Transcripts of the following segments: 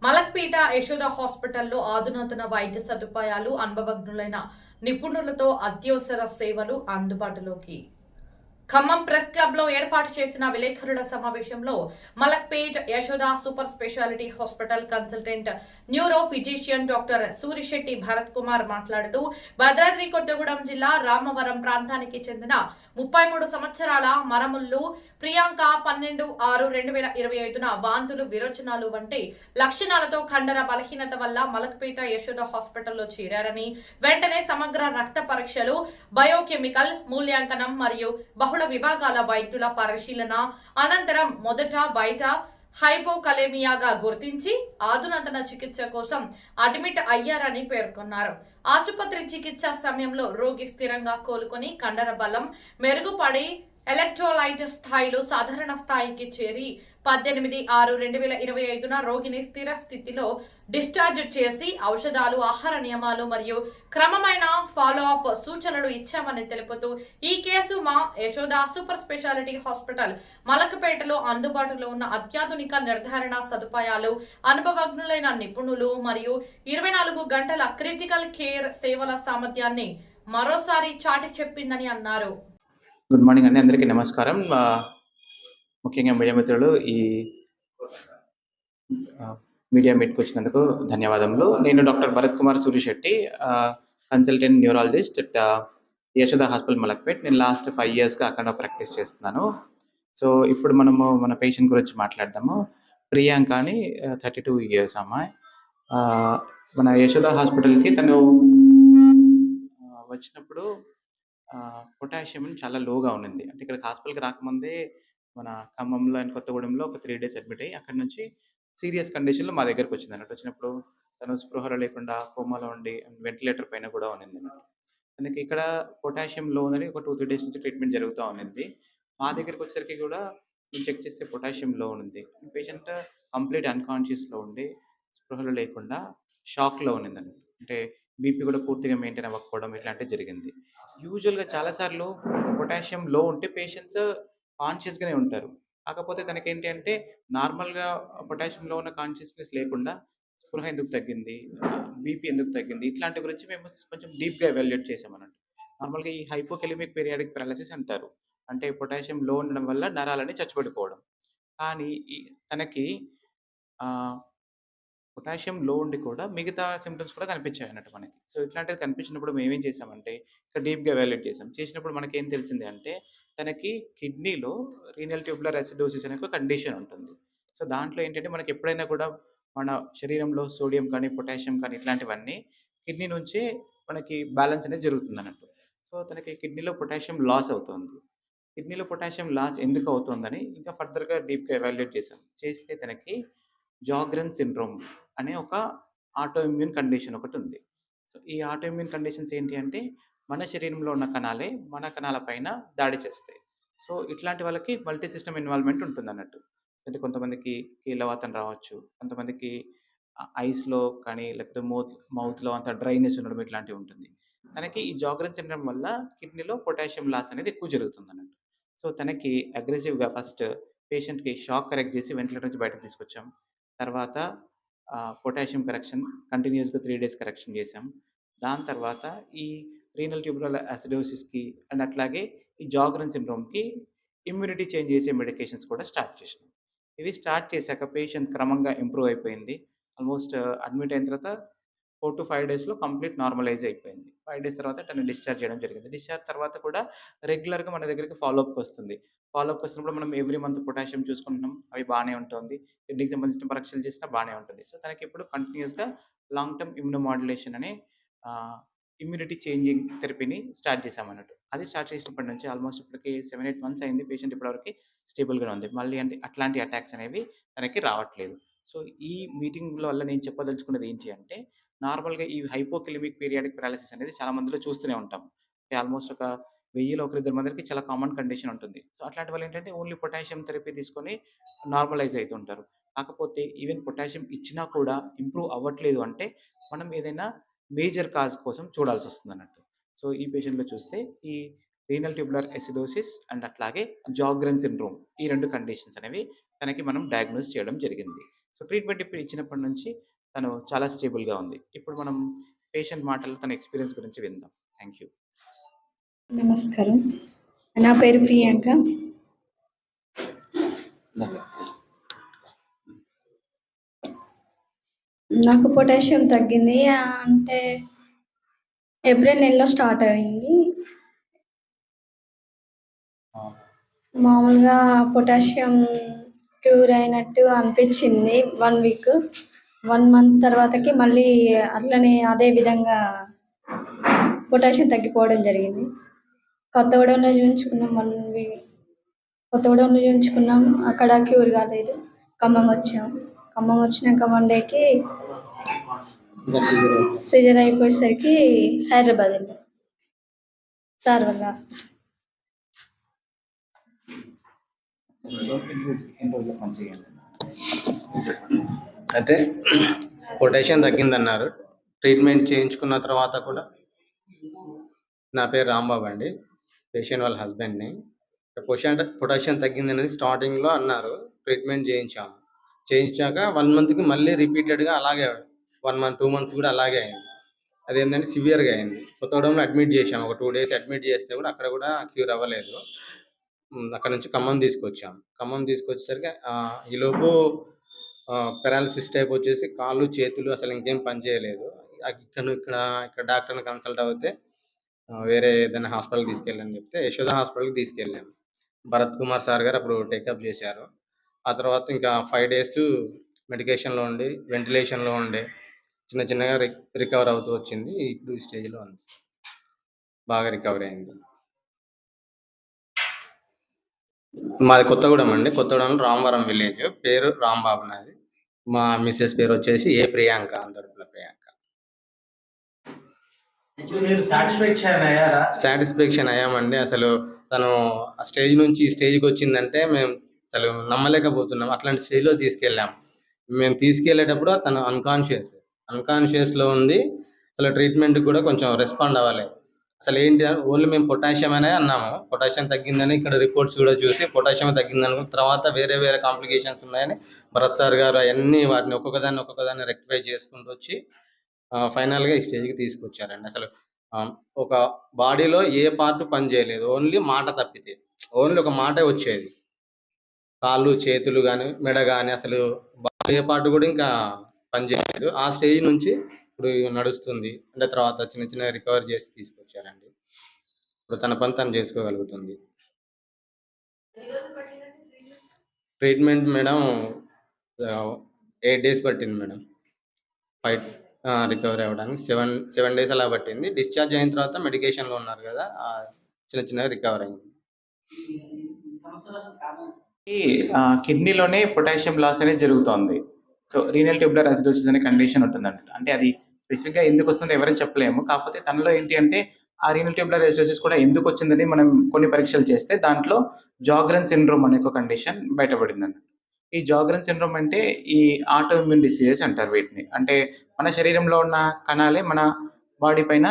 మలక్పేట యశోద హాస్పిటల్లో అధునాతన వైద్య సదుపాయాలు, అనుభవజ్ఞులైన నిపుణులతో అత్యవసర సేవలు అందుబాటులోకి. ఖమ్మం ప్రెస్ క్లబ్ లో ఏర్పాటు చేసిన విలేకరుల సమావేశంలో Malakpet Yashoda super speciality hospital consultant neuro physician doctor Surisetti Bharat Kumar మాట్లాడుతూ, భద్రాద్రి కొత్తగూడెం జిల్లా రామవరం ప్రాంతానికి చెందిన 33 సంవత్సరాల మరముల్లు ప్రియాంక 12/6/2025న వాంతులు, విరోచనాలు వంటి లక్షణాలతో కండర బలహీనత వల్ల మలక్పేట యశోద హాస్పిటల్లో చేరారని, వెంటనే సమగ్ర రక్త పరీక్షలు, బయోకెమికల్ మూల్యాంకనం మరియు బహుళ విభాగాల వైద్యుల పరిశీలన అనంతరం మొదట బయట హైపోకలేమియాగా గుర్తించి అధునాతన చికిత్స కోసం అడ్మిట్ అయ్యారని పేర్కొన్నారు. ఆసుపత్రి చికిత్స సమయంలో రోగి స్థిరంగా కోలుకొని కండర బలం మెరుగుపడి ఎలక్ట్రోలైట్ స్థాయిలు సాధారణ స్థాయికి చేరి 18/6/2025న రోగిని స్థిర స్థితిలో డిశ్చార్జ్ చేసి ఔషధాలు, ఆహార నియమాలు మరియు క్రమమైన ఫాలో అప్ సూచనలు ఇచ్చామని తెలుపుతూ, ఈ కేసు మా యశోద సూపర్ స్పెషాలిటీ హాస్పిటల్ మలకపేటలో అందుబాటులో ఉన్న అత్యాధునిక నిర్ధారణ సదుపాయాలు, అనుభవజ్ఞులైన నిపుణులు మరియు 24 గంటల క్రిటికల్ కేర్ సేవల సామర్థ్యాన్ని మరోసారి చాటి చెప్పిందని అన్నారు. గుడ్ మార్నింగ్ అండి, అందరికీ నమస్కారం. ముఖ్యంగా మీడియా మిత్రులు ఈ మీడియా మీట్కి వచ్చినందుకు ధన్యవాదములు. నేను doctor Bharat Kumar Surisetti, consultant neurologist at Yashoda hospital Malakpet. నేను లాస్ట్ 5 yearsగా అక్కడ ప్రాక్టీస్ చేస్తున్నాను. సో ఇప్పుడు మనము మన పేషెంట్ గురించి మాట్లాడదాము. ప్రియాంక అని 32 years అమ్మాయి. మన యశోద హాస్పిటల్కి తను వచ్చినప్పుడు పొటాషియం చాలా లోగా ఉన్నింది. అంటే ఇక్కడ హాస్పిటల్కి రాకముందే మన ఖమ్మంలో అండ్ కొత్తగూడెంలో ఒక 3 days అడ్మిట్ అయ్యి అక్కడి నుంచి సీరియస్ కండిషన్లో మా దగ్గరకు వచ్చింది అన్నట్టు. వచ్చినప్పుడు తను స్పృహలో లేకుండా కోమాలో ఉండి వెంటిలేటర్ పైన కూడా ఉన్నింది అన్నట్టు. తనకి ఇక్కడ పొటాషియం లో ఉందని ఒక 2-3 days నుంచి ట్రీట్మెంట్ జరుగుతూ ఉన్నింది. మా దగ్గరికి వచ్చేసరికి కూడా మేము చెక్ చేస్తే పొటాషియం లో ఉంది. పేషెంట్ కంప్లీట్ అన్కాన్షియస్లో ఉండి స్పృహలో లేకుండా షాక్లో ఉన్నింది అన్నట్టు. అంటే బీపీ కూడా పూర్తిగా మెయింటైన్ అవ్వకపోవడం ఇట్లాంటివి జరిగింది. యూజువల్గా చాలాసార్లు పొటాషియం లో ఉంటే పేషెంట్స్ కాన్షియస్గానే ఉంటారు. కాకపోతే తనకేంటి అంటే నార్మల్గా పొటాషియంలో ఉన్న కాన్షియస్నెస్ లేకుండా స్పృహ ఎందుకు తగ్గింది, బీపీ ఎందుకు తగ్గింది, ఇట్లాంటి గురించి మేము కొంచెం డీప్గా ఎవాల్యుయేట్ చేసామన్నట్టు. నార్మల్గా ఈ హైపోకెలిమిక్ పీరియాడిక్ పారాలిసిస్ అంటారు. అంటే పొటాషియం లో ఉండడం వల్ల నరాలని చచ్చుబడిపోవడం. కానీ తనకి పొటాషియం లో ఉండి కూడా మిగతా సిమ్టమ్స్ కూడా కనిపించాయి అన్నట్టు మనకి. సో ఇట్లాంటిది కనిపించినప్పుడు మేమేం చేసామంటే ఇక్కడ డీప్గా ఎవాల్యుయేట్ చేసాం. చేసినప్పుడు మనకేం తెలిసింది అంటే తనకి కిడ్నీలో రీనల్ ట్యూబులర్ అసిడోసిస్ అనే ఒక కండిషన్ ఉంటుంది. సో దాంట్లో ఏంటంటే మనకి ఎప్పుడైనా కూడా మన శరీరంలో సోడియం కానీ పొటాషియం కానీ ఇట్లాంటివన్నీ కిడ్నీ నుంచే మనకి బ్యాలెన్స్ అనేది జరుగుతుంది అన్నట్టు. సో తనకి కిడ్నీలో పొటాషియం లాస్ అవుతుంది. కిడ్నీలో పొటాషియం లాస్ ఎందుకు అవుతుందని ఇంకా ఫర్దర్గా డీప్గా ఎవాల్యుయేట్ చేసాం. చేస్తే తనకి జాగ్రెన్ సిండ్రోమ్ అనే ఒక ఆటో ఇమ్యూన్ కండిషన్ ఒకటి ఉంది. సో ఈ ఆటో ఇమ్యూన్ కండిషన్స్ ఏంటి అంటే మన శరీరంలో ఉన్న కణాలే మన కణాల పైన దాడి చేస్తాయి. సో ఇట్లాంటి వాళ్ళకి మల్టీ సిస్టమ్ ఇన్వాల్వ్మెంట్ ఉంటుంది అన్నట్టు. అంటే కొంతమందికి కీళ్ళవాతం రావచ్చు, కొంతమందికి ఐస్లో కానీ లేకపోతే మౌత్లో అంత డ్రైనెస్ ఉండడం ఇట్లాంటివి ఉంటుంది. తనకి ఈ జాగ్రెన్ సిండ్రోమ్ వల్ల కిడ్నీలో పొటాషియం లాస్ అనేది ఎక్కువ జరుగుతుంది అన్నట్టు. సో తనకి అగ్రెసివ్గా ఫస్ట్ పేషెంట్కి షాక్ కరెక్ట్ చేసి వెంటిలేటర్ నుంచి బయటకు తీసుకొచ్చాం. తర్వాత పొటాషియం కరెక్షన్ కంటిన్యూస్గా 3 days కరెక్షన్ చేసాం. దాని తర్వాత ఈ రీనల్ ట్యూబులర్ అసిడోసిస్కి అండ్ అట్లాగే ఈ జాగ్రెన్ సిండ్రోమ్కి ఇమ్యూనిటీ చేంజ్ చేసే మెడికేషన్స్ కూడా స్టార్ట్ చేసినాం. ఇవి స్టార్ట్ చేశాక పేషెంట్ క్రమంగా ఇంప్రూవ్ అయిపోయింది. ఆల్మోస్ట్ అడ్మిట్ అయిన తర్వాత 4 to 5 daysలో కంప్లీట్ నార్మలైజ్ అయిపోయింది. 5 days తర్వాత తను డిశ్చార్జ్ చేయడం జరిగింది. డిశ్చార్జ్ తర్వాత కూడా రెగ్యులర్గా మన దగ్గరికి ఫాలోఅప్కి వస్తుంది. ఫాలోఅప్కి వస్తున్నప్పుడు మనం ఎవ్రీ మంత్ పొటాషియం చూసుకుంటున్నాం, అవి బాగానే ఉంటుంది. కిడ్నీకి సంబంధించిన పరీక్షలు చేసినా బాగానే ఉంటుంది. సో తనకి ఇప్పుడు కంటిన్యూస్గా లాంగ్ టర్మ్ ఇమ్యూనోమాడ్యులేషన్ అనే ఇమ్యూనిటీ చేంజింగ్ థెరపీని స్టార్ట్ చేసామన్నట్టు. అది స్టార్ట్ చేసినప్పటి నుంచి ఆల్మోస్ట్ ఇప్పటికి 7-8 months అయింది. పేషెంట్ ఇప్పటివరకు స్టేబుల్గానే ఉంది. మళ్ళీ అంటే అట్లాంటి అటాక్స్ అనేవి తనకి రావట్లేదు. సో ఈ మీటింగ్ల వల్ల నేను చెప్పదలుచుకున్నది ఏంటి అంటే నార్మల్గా ఈ హైపోకెలిమిక్ పీరియాడిక్ పారాలిసిస్ అనేది చాలా మందిలో చూస్తూనే ఉంటాం. ఆల్మోస్ట్ ఒక 1000లో 1-2 మందికి చాలా కామన్ కండిషన్ ఉంటుంది. సో అట్లాంటి వాళ్ళు ఏంటంటే ఓన్లీ పొటాషియం థెరపీ తీసుకొని నార్మలైజ్ అవుతుంటారు. కాకపోతే ఈవెన్ పొటాషియం ఇచ్చినా కూడా ఇంప్రూవ్ అవ్వట్లేదు అంటే మనం ఏదైనా మేజర్ కాజ్ కోసం చూడాల్సి వస్తుంది అన్నట్టు. సో ఈ పేషెంట్లో చూస్తే ఈ రీనల్ ట్యూబులర్ ఎసిడోసిస్ అండ్ అట్లాగే జాగ్రెన్ సిండ్రోమ్ ఈ 2 కండిషన్స్ అనేవి తనకి మనం డయాగ్నోస్ చేయడం జరిగింది. సో ట్రీట్మెంట్ ఇప్పుడు ఇచ్చినప్పటి నుంచి తను చాలా స్టేబుల్గా ఉంది. ఇప్పుడు మనం పేషెంట్ మాటల్లో తన ఎక్స్పీరియన్స్ గురించి విందాం. Thank you. నమస్కారం. నా పేరు ప్రియాంక. నాకు పొటాషియం తగ్గింది. అంటే ఏప్రిల్ నెలలో స్టార్ట్ అయింది. మామూలుగా పొటాషియం క్యూర్ అయినట్టు అనిపించింది 1 వీక్. 1 మంత్ తర్వాతకి మళ్ళీ అట్లనే అదే విధంగా పొటాషియం తగ్గిపోవడం జరిగింది. కొత్తగూడెంలో చూయించుకున్నాం 1 వీక్. కొత్తగూడెంలో చూయించుకున్నాం, అక్కడ క్యూర్ కాలేదు. ఖమ్మం వచ్చాం. ఖమ్మం వచ్చినాక 1 డేకి సిజర్ అయిపోయేసరికి హైదరాబాద్ వెళ్ళాం, సార్వల్ హాస్పిటల్. అయితే పొటాషియం తగ్గిందన్నారు. ట్రీట్మెంట్ చేయించుకున్న తర్వాత కూడా నా పేరు రాంబాబు అండి, పేషెంట్ వాళ్ళ హస్బెండ్ని. పొటాషియం తగ్గింది అనేది స్టార్టింగ్లో అన్నారు. ట్రీట్మెంట్ చేయించాక 1 మంత్కి మళ్ళీ రిపీటెడ్గా అలాగే 1 మంత్ 2 మంత్స్ కూడా అలాగే అయింది. అదేంటంటే సివియర్గా అయింది. కొత్తగూడెంలో అడ్మిట్ చేశాము. ఒక 2 డేస్ అడ్మిట్ చేస్తే కూడా అక్కడ కూడా క్యూర్ అవ్వలేదు. అక్కడ నుంచి ఖమ్మం తీసుకొచ్చాం. ఖమ్మం తీసుకొచ్చేసరికి ఈలోపు పెరాలసిస్ టైప్ వచ్చేసి కాళ్ళు చేతులు అసలు ఇంకేం పని చేయలేదు. ఇక్కడ డాక్టర్ని కన్సల్ట్ అవుతే వేరే ఏదైనా హాస్పిటల్కి తీసుకెళ్ళని చెప్తే యశోద హాస్పిటల్కి తీసుకెళ్ళాము. భరత్ కుమార్ సార్ గారు అప్పుడు టేకప్ చేశారు. ఆ తర్వాత ఇంకా 5 డేస్ మెడికేషన్లో ఉండి వెంటిలేషన్లో ఉండే చిన్నగా రికవర్ అవుతూ వచ్చింది. ఇప్పుడు ఈ స్టేజ్లో ఉంది, బాగా రికవరీ అయింది. మాది కొత్తగూడెం అండి. కొత్తగూడెంలో రామవరం విలేజ్. పేరు రాంబాబు నాది. మా మిస్సెస్ పేరు వచ్చేసి ఏ ప్రియాంక, అందరిలో ప్రియాంక. సాటిస్ఫాక్షన్ అయ్యామండి. అసలు తను ఆ స్టేజ్ నుంచి ఈ స్టేజ్కి వచ్చిందంటే మేము అసలు నమ్మలేకపోతున్నాం. అట్లాంటి స్టేజ్లో తీసుకెళ్ళాం. మేము తీసుకెళ్ళేటప్పుడు తను అన్కాన్షియస్లో ఉంది. అసలు ట్రీట్మెంట్ కూడా కొంచెం రెస్పాండ్ అవ్వాలి. అసలు ఏంటి ఓన్లీ మేము పొటాషియం అనే అన్నాము. పొటాషియం తగ్గిందని ఇక్కడ రిపోర్ట్స్ కూడా చూసి పొటాషియం తగ్గిందని తర్వాత వేరే కాంప్లికేషన్స్ ఉన్నాయని భరత్ సార్ గారు అవన్నీ వాటిని ఒక్కొక్కదాన్ని రెక్టిఫై చేసుకుంటూ వచ్చి ఫైనల్గా ఈ స్టేజ్కి తీసుకొచ్చారండి. అసలు ఒక బాడీలో ఏ పార్ట్ పని చేయలేదు, ఓన్లీ మాట తప్పితే. ఓన్లీ ఒక మాటే వచ్చేది. కాళ్ళు చేతులు కానీ మెడ కానీ అసలు ఏ పార్ట్ కూడా ఇంకా పని చేయలేదు. ఆ స్టేజ్ నుంచి ఇప్పుడు నడుస్తుంది. అంటే తర్వాత చిన్న రికవర్ చేసి తీసుకొచ్చారండి. ఇప్పుడు తన పని తను చేసుకోగలుగుతుంది. ట్రీట్మెంట్ మేడం 8 డేస్ పట్టింది మేడం. 5 రికవరీ అవ్వడానికి 7 డేస్ అలా పట్టింది. డిశ్చార్జ్ అయిన తర్వాత మెడికేషన్లో ఉన్నారు కదా, చిన్నగా రికవర్ అయింది. ఈ కిడ్నీలోనే పొటాషియం లాస్ అనేది జరుగుతోంది. సో రీనల్ ట్యూబులర్ అసిడోసిస్ అనే కండిషన్ ఉంటుందంట. అంటే అది స్పెసిఫిక్గా ఎందుకు వస్తుందో ఎవరైనా చెప్పలేము. కాకపోతే తనలో ఏంటి అంటే ఆ రీనల్ ట్యూబులర్ అసిడోసిస్ కూడా ఎందుకు వచ్చిందని మనం కొన్ని పరీక్షలు చేస్తే దాంట్లో జాగ్రన్ సిండ్రోమ్ అనే ఒక కండిషన్ బయటపడిందంట. ఈ జాగ్రన్ సిండ్రోమ్ అంటే ఈ ఆటో ఇమ్యూన్ డిసీజెస్ అంటారు వీటిని. అంటే మన శరీరంలో ఉన్న కణాలే మన బాడీ పైన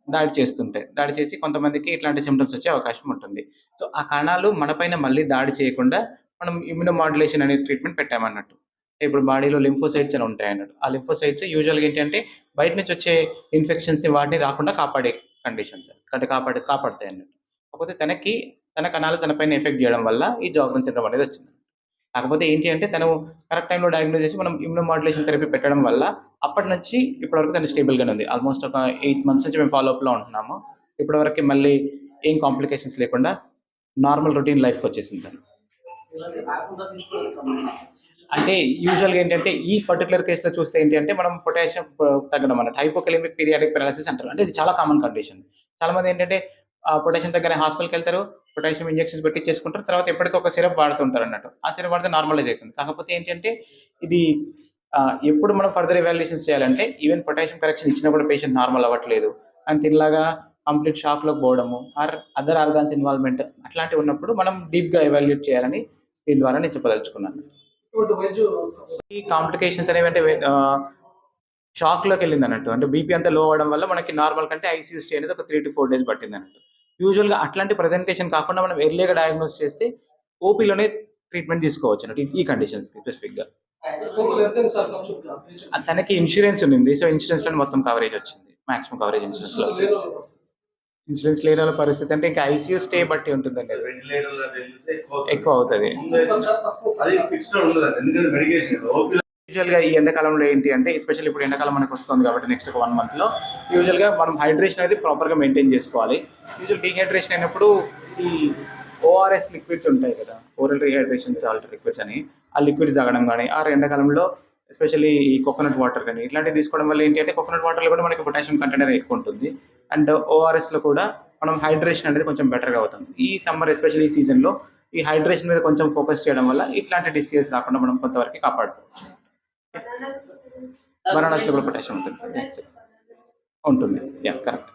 దాడి చేస్తుంటాయి. దాడి చేసి కొంతమందికి ఇట్లాంటి సిమ్టమ్స్ వచ్చే అవకాశం ఉంటుంది. సో ఆ కణాలు మన పైన మళ్ళీ దాడి చేయకుండా మనం ఇమ్యూనోమాడ్యులేషన్ అనే ట్రీట్మెంట్ పెట్టామన్నట్టు. ఇప్పుడు బాడీలో లింఫోసైట్స్ అని ఉంటాయి అన్నట్టు. ఆ లింఫోసైట్స్ యూజువల్గా ఏంటంటే బయట నుంచి వచ్చే ఇన్ఫెక్షన్స్ని వాటిని రాకుండా కాపాడే కండిషన్స్ అంటే కాపాడతాయి అన్నట్టు. కాకపోతే తన కణాలు తన పైన ఎఫెక్ట్ చేయడం వల్ల ఈ జాగ్రన్ సిండ్రోమ్ అనేది వచ్చింది. కాకపోతే ఏంటి అంటే తను కరెక్ట్ టైంలో డయాగ్నోస్ చేసి మనం ఇమ్యూనోమాడ్యులేషన్ థెరపీ పెట్టడం వల్ల అప్పటి నుంచి ఇప్పటివరకు తను స్టేబుల్గానే ఉంది. ఆల్మోస్ట్ ఒక 8 months నుంచి మేము ఫాలోఅప్లో ఉంటున్నాము. ఇప్పటివరకు మళ్ళీ ఏం కాంప్లికేషన్స్ లేకుండా నార్మల్ రొటీన్ లైఫ్కి వచ్చేసింది తను. అంటే యూజువల్గా ఏంటంటే ఈ పర్టికులర్ కేసులో చూస్తే ఏంటి అంటే మనం పొటాషియం తగ్గడం అన్నట్టు హైపోకలిమిక్ పీరియాడిక్ పెరాలసిస్ అంటారు. అంటే ఇది చాలా కామన్ కండిషన్. చాలామంది ఏంటంటే పొటాషియం తగ్గనే హాస్పిటల్కి వెళ్తారు, పొటాషియం ఇంజెక్షన్స్ పెట్టి చేసుకుంటారు, తర్వాత ఎప్పటికీ ఒక సిరప్ వాడుతుంటారు అన్నట్టు. ఆ సిరప్ వాడితే నార్మలైజ్ అవుతుంది. కాకపోతే ఏంటంటే ఇది ఎప్పుడు మనం ఫర్దర్ ఎవాల్యుయేషన్స్ చేయాలంటే ఈవెన్ పొటాషియం కరెక్షన్ ఇచ్చినప్పుడు పేషెంట్ నార్మల్ అవ్వట్లేదు అండ్ తినలాగా కంప్లీట్ షాక్లోకి పోవడము ఆర్ అదర్ ఆర్గాన్స్ ఇన్వాల్వ్మెంట్ అట్లాంటివి ఉన్నప్పుడు మనం డీప్గా ఎవాల్యుయేట్ చేయాలని దీని ద్వారా నేను చెప్పదలుచుకున్నాను. ఈ కాంప్లికేషన్స్ అనేవి అంటే షాక్లోకి వెళ్ళింది అన్నట్టు. అంటే బీపీ అంతా లో అవ్వడం వల్ల మనకి నార్మల్ కంటే ఐసీయూ స్టే అనేది ఒక 3 to 4 days పట్టింది అన్నట్టు. యూజువల్గా అట్లాంటి ప్రజెంటేషన్ కాకుండా మనం ఎర్లీగా డయాగ్నోస్ చేస్తే ఓపీలోనే ట్రీట్మెంట్ తీసుకోవచ్చు అన్నట్టు ఈ కండిషన్స్కి స్పెసిఫిక్గా. తనకి ఇన్సూరెన్స్ ఉంది. సో ఇన్సూరెన్స్‌లో మొత్తం కవరేజ్ వచ్చింది. మాక్సిమం కవరేజ్ ఇన్సూరెన్స్‌లో వచ్చింది. ఇన్సూరెన్స్ లేని వాళ్ళ పరిస్థితి అంటే ఇంకా ఐసీయూ స్టే బట్టి ఉంటుందండి. అది ఎక్కువ అవుతుంది. యూజువల్గా ఈ ఎండాకాలంలో ఏంటి అంటే ఎస్పెషల్లీ ఇప్పుడు ఎండాకాలం మనకు వస్తుంది కాబట్టి నెక్స్ట్ ఒక 1 మంత్లో యూజువల్గా మనం హైడ్రేషన్ అనేది ప్రాపర్గా మెయింటైన్ చేసుకోవాలి. యూజువల్ డీహైడ్రేషన్ అయినప్పుడు ఈ ఓఆర్ఎస్ లిక్విడ్స్ ఉంటాయి కదా, ఓరల్ రీహైడ్రేషన్ సాల్ట్ లిక్విడ్స్ అని, ఆ లిక్విడ్స్ తాగడం కానీ ఎండాకాలంలో ఎస్పెషల్లీ ఈ కోకోనట్ వాటర్ కానీ ఇట్లాంటివి తీసుకోవడం వల్ల ఏంటి అంటే కోకోనట్ వాటర్లో కూడా మనకి పొటాషియం కంటెంట్ అనేది ఎక్కువ ఉంటుంది. అండ్ ఓఆర్ఎస్లో కూడా మనం హైడ్రేషన్ అనేది కొంచెం బెటర్గా అవుతుంది. ఈ సమ్మర్ ఎస్పెషల్లీ ఈ సీజన్లో ఈ హైడ్రేషన్ మీద కొంచెం ఫోకస్ చేయడం వల్ల ఇట్లాంటి డిసీజెస్ రాకుండా మనం కొంతవరకు కాపాడుకోవచ్చు. బనానాస్లో కూడా పొటాషియం ఉంటుంది. Yeah correct.